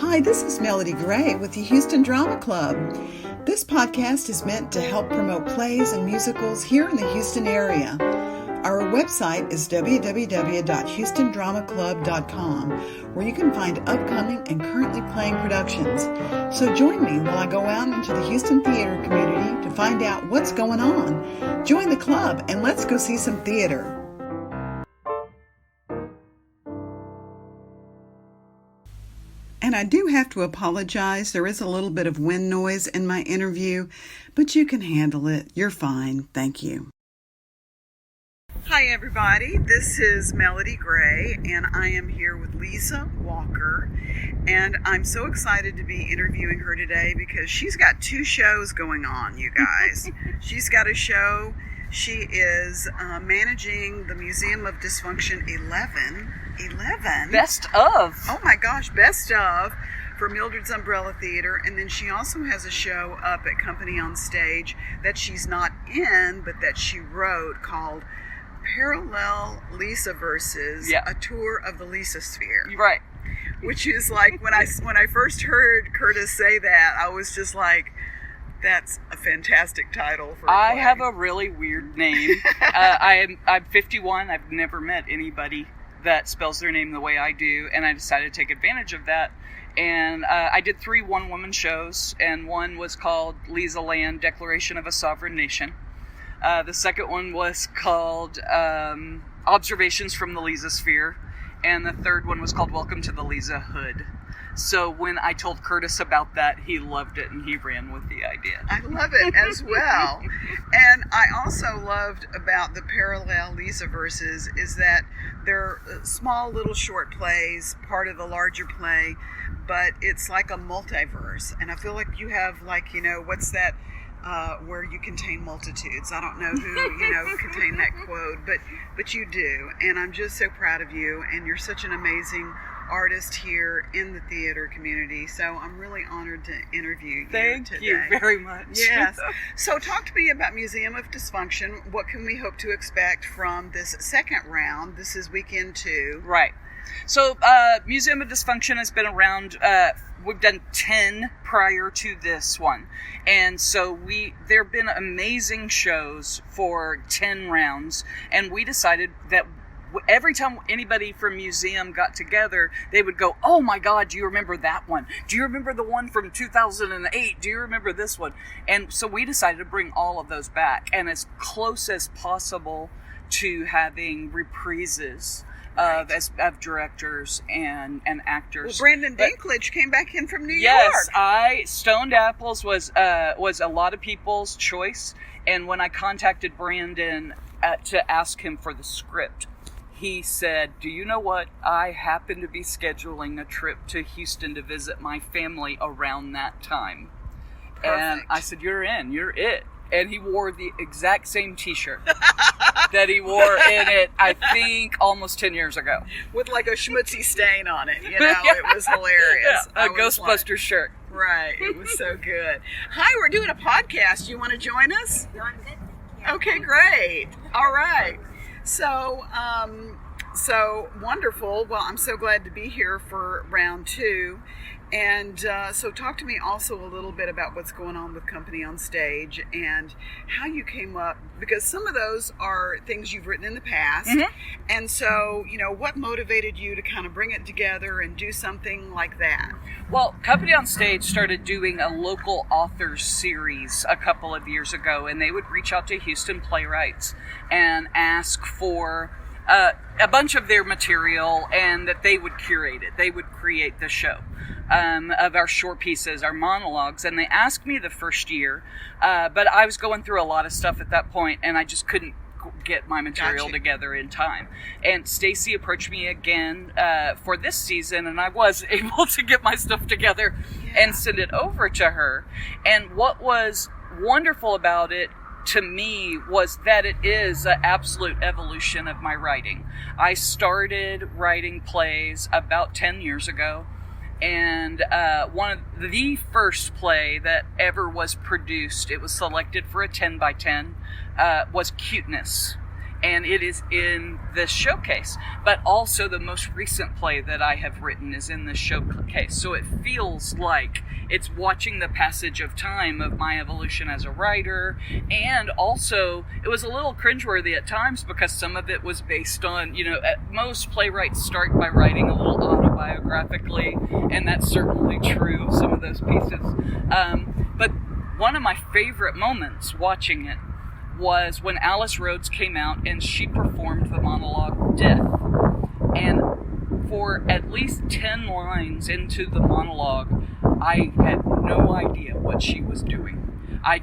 Hi, this is Melody Gray with the Houston Drama Club. This podcast is meant to help promote plays and musicals here in the Houston area. Our website is www.houstondramaclub.com, where you can find upcoming and currently playing productions. So join me while I go out into the Houston theater community to find out what's going on. Join the club and let's go see some theater. And I do have to apologize. There is a little bit of wind noise in my interview, but you can handle it. You're fine. Thank you. Hi, everybody. This is Melody Gray, and I am here with Leighza Walker. And I'm so excited to be interviewing her today because she's got two shows going on, you guys. She's got a show. She is managing the Museum of Dysfunction 11. Best of. Oh my gosh, best of for Mildred's Umbrella Theater. And then she also has a show up at Company Onstage that she's not in, but that she wrote called Parallel Leighzaverses, a tour of the Leighzasphere. Right. Which is like, when I first heard Curtis say that, I was just like, that's a fantastic title for a I play. have a really weird name. I'm 51. I've never met anybody that spells their name the way I do, and I decided to take advantage of that. And I did 3 one-woman shows, and one was called Leiza Land, Declaration of a Sovereign Nation. The second one was called Observations from the Leizasphere, and the third one was called Welcome to the Leiza Hood. So when I told Curtis about that, he loved it and he ran with the idea. I love it as well. And I also loved about the Parallel Leizaverses is that they're small little short plays, part of the larger play, but it's like a multiverse. And I feel like you have, like, you know, what's that, where you contain multitudes. I don't know who, contained that quote, but you do. And I'm just so proud of you, and you're such an amazing artist here in the theater community. So I'm really honored to interview you today. Thank you very much. Yes. So talk to me about Museum of Dysfunction. What can we hope to expect from this second round? This is weekend 2. Right. So Museum of Dysfunction has been around, we've done 10 prior to this one. And so there have been amazing shows for 10 rounds, and we decided that every time anybody from museum got together, they would go, oh my God, do you remember that one? Do you remember the one from 2008? Do you remember this one? And so we decided to bring all of those back, and as close as possible to having reprises of directors and actors. Well, Brandon Dinklage came back in from New York. Yes, Stoned Apples was a lot of people's choice, and when I contacted Brandon to ask him for the script, he said, do you know what? I happen to be scheduling a trip to Houston to visit my family around that time. Perfect. And I said, you're in, you're it. And he wore the exact same t-shirt that he wore in it, I think, almost 10 years ago. With like a schmutzy stain on it, It was hilarious. Yeah, a Ghostbusters shirt. Right, it was so good. Hi, we're doing a podcast. You want to join us? No, I'm good. Okay, great. All right. So wonderful. Well, I'm so glad to be here for round 2. And so talk to me also a little bit about what's going on with Company Onstage and how you came up, because some of those are things you've written in the past. Mm-hmm. And so, what motivated you to kind of bring it together and do something like that? Well, Company Onstage started doing a local authors series a couple of years ago, and they would reach out to Houston playwrights and ask for a bunch of their material, and that they would curate it. They would create the show of our short pieces, our monologues. And they asked me the first year, but I was going through a lot of stuff at that point, and I just couldn't get my material together in time. And Stacy approached me again for this season, and I was able to get my stuff together and send it over to her. And what was wonderful about it to me was that it is an absolute evolution of my writing. I started writing plays about 10 years ago, and one of the first play that ever was produced, it was selected for a 10 by 10, was Cuteness. and it is in this showcase. But also the most recent play that I have written is in this showcase. So it feels like it's watching the passage of time of my evolution as a writer, and also it was a little cringeworthy at times because some of it was based on, most playwrights start by writing a little autobiographically, and that's certainly true of some of those pieces. But one of my favorite moments watching it was when Alice Rhodes came out and she performed the monologue Death. And for at least 10 lines into the monologue, I had no idea what she was doing. I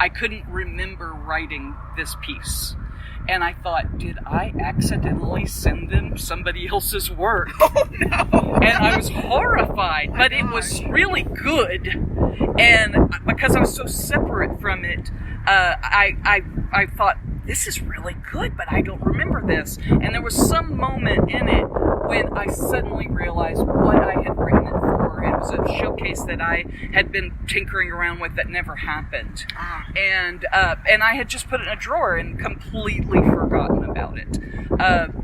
couldn't remember writing this piece. And I thought, did I accidentally send them somebody else's work? Oh, no. And I was horrified, but it was really good. And because I was so separate from it, I thought, this is really good, but I don't remember this. And there was some moment in it when I suddenly realized what I had written it for. It was a showcase that I had been tinkering around with that never happened. And I had just put it in a drawer and completely forgotten about it.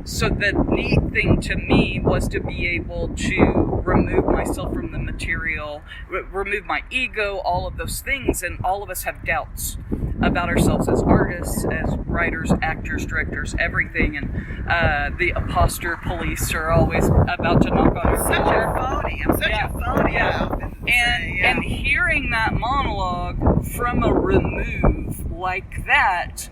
So the neat thing to me was to be able to remove myself from the material, remove my ego, all of those things, and all of us have doubts about ourselves as artists, as writers, actors, directors, everything, and the imposter police are always about to knock on our door. I'm such a phony. And hearing that monologue from a remove like that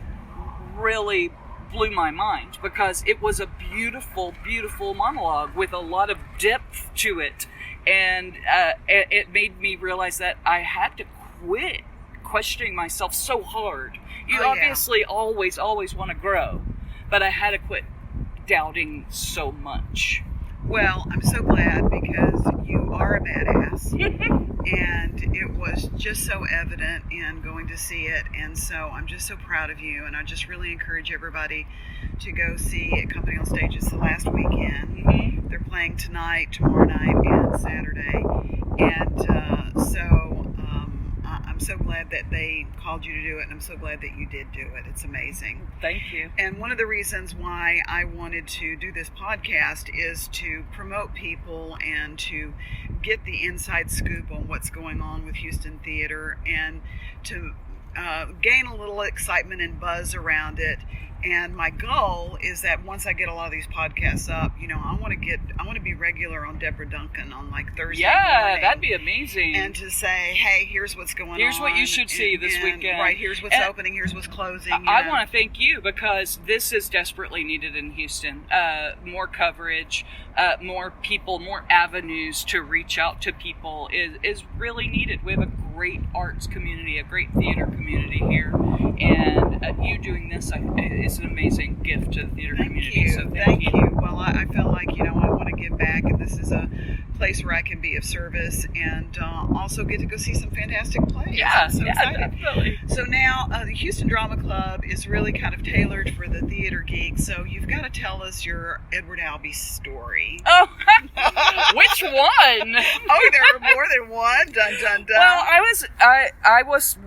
really blew my mind, because it was a beautiful, beautiful monologue with a lot of depth to it, and it made me realize that I had to quit questioning myself so hard. You obviously always want to grow, but I had to quit doubting so much. Well, I'm so glad, because you are a badass, and it was just so evident in going to see it, and so I'm just so proud of you, and I just really encourage everybody to go see it. Company on Stage. It's the last weekend. They're playing tonight, tomorrow night, and Saturday, and I'm so glad that they called you to do it, and I'm so glad that you did do it. It's amazing. Thank you. And one of the reasons why I wanted to do this podcast is to promote people and to get the inside scoop on what's going on with Houston theater, and to gain a little excitement and buzz around it. And my goal is that once I get a lot of these podcasts up, I want to be regular on Deborah Duncan on like Thursday morning. That'd be amazing. And to say, hey, here's what's going on. Here's what you should see this weekend. Right, here's what's opening, here's what's closing. I want to thank you, because this is desperately needed in Houston. More coverage, more people, more avenues to reach out to people is really needed. We have a great arts community, a great theater community here, and you doing this is an amazing gift to the theater community. So thank you. Well, I feel like I want to give back, and this is a place where I can be of service, and also get to go see some fantastic plays. I'm so excited. Definitely. So now the Houston Drama Club is really kind of tailored for the theater geek. So you've got to tell us your Edward Albee story. Oh, which one? Oh, there are more than one. Dun dun dun. Well, I was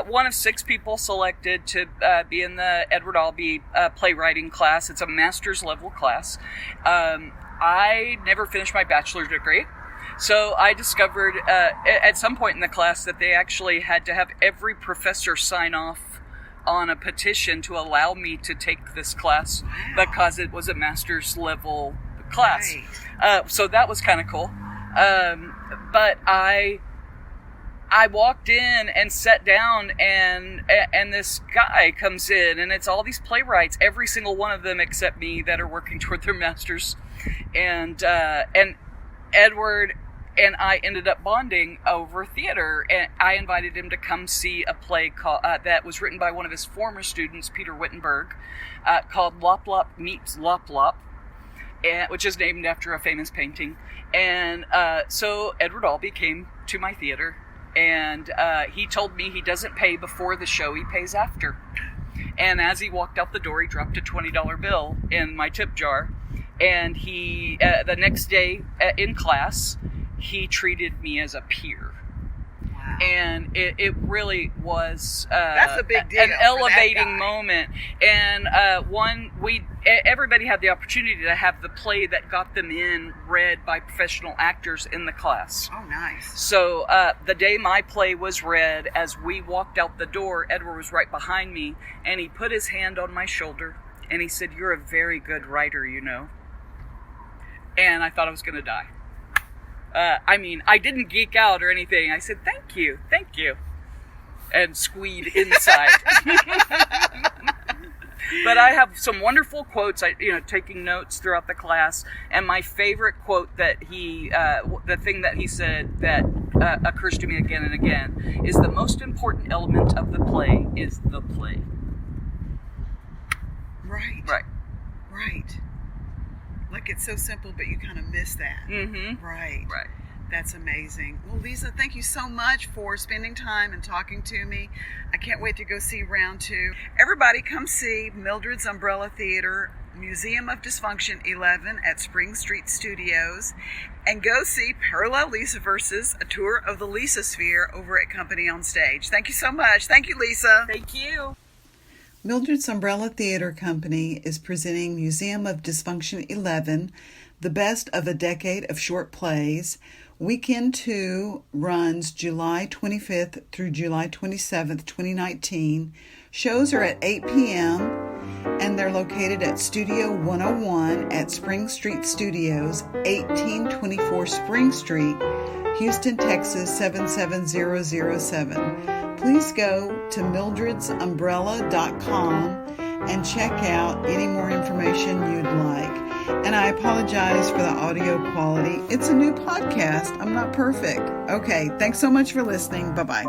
one of 6 people selected to be in the Edward Albee playwriting class. It's a master's level class. I never finished my bachelor's degree, so I discovered at some point in the class that they actually had to have every professor sign off on a petition to allow me to take this class. Wow. Because it was a master's level class. Right. So that was kind of cool. But I walked in and sat down, and this guy comes in, and it's all these playwrights, every single one of them except me, that are working toward their masters, and Edward and I ended up bonding over theater, and I invited him to come see a play that was written by one of his former students, Peter Wittenberg, called Lop Lop Meets Lop Lop, which is named after a famous painting. And so Edward Albee came to my theater, and he told me he doesn't pay before the show, he pays after. And as he walked out the door, he dropped a $20 bill in my tip jar. And he, the next day in class, he treated me as a peer. Wow. Yeah. And it really was That's a big deal an for elevating that guy. moment. And everybody had the opportunity to have the play that got them in read by professional actors in the class. Oh, nice. So the day my play was read, as we walked out the door, Edward was right behind me, and he put his hand on my shoulder, and he said, "You're a very good writer, you know." And I thought I was going to die. I didn't geek out or anything. I said, thank you, and squeed inside. But I have some wonderful quotes, taking notes throughout the class. And my favorite quote that the thing that he said that occurs to me again and again is, the most important element of the play is the play. Right. Right. Right. Like, it's so simple, but you kind of miss that. Mm-hmm. Right. Right. That's amazing. Well, Leiza, thank you so much for spending time and talking to me. I can't wait to go see round 2. Everybody come see Mildred's Umbrella Theater, Museum of Dysfunction 11 at Spring Street Studios, and go see Parallel Leizaverses, a tour of the Leizasphere over at Company Onstage. Thank you so much. Thank you, Leiza. Thank you. Mildred's Umbrella Theater Company is presenting Museum of Dysfunction 11, the best of a decade of short plays. Weekend 2 runs July 25th through July 27th, 2019. Shows are at 8 p.m. and they're located at Studio 101 at Spring Street Studios, 1824 Spring Street, Houston, Texas 77007. Please go to mildredsumbrella.com and check out any more information you'd like. And I apologize for the audio quality. It's a new podcast. I'm not perfect. Okay, thanks so much for listening. Bye-bye.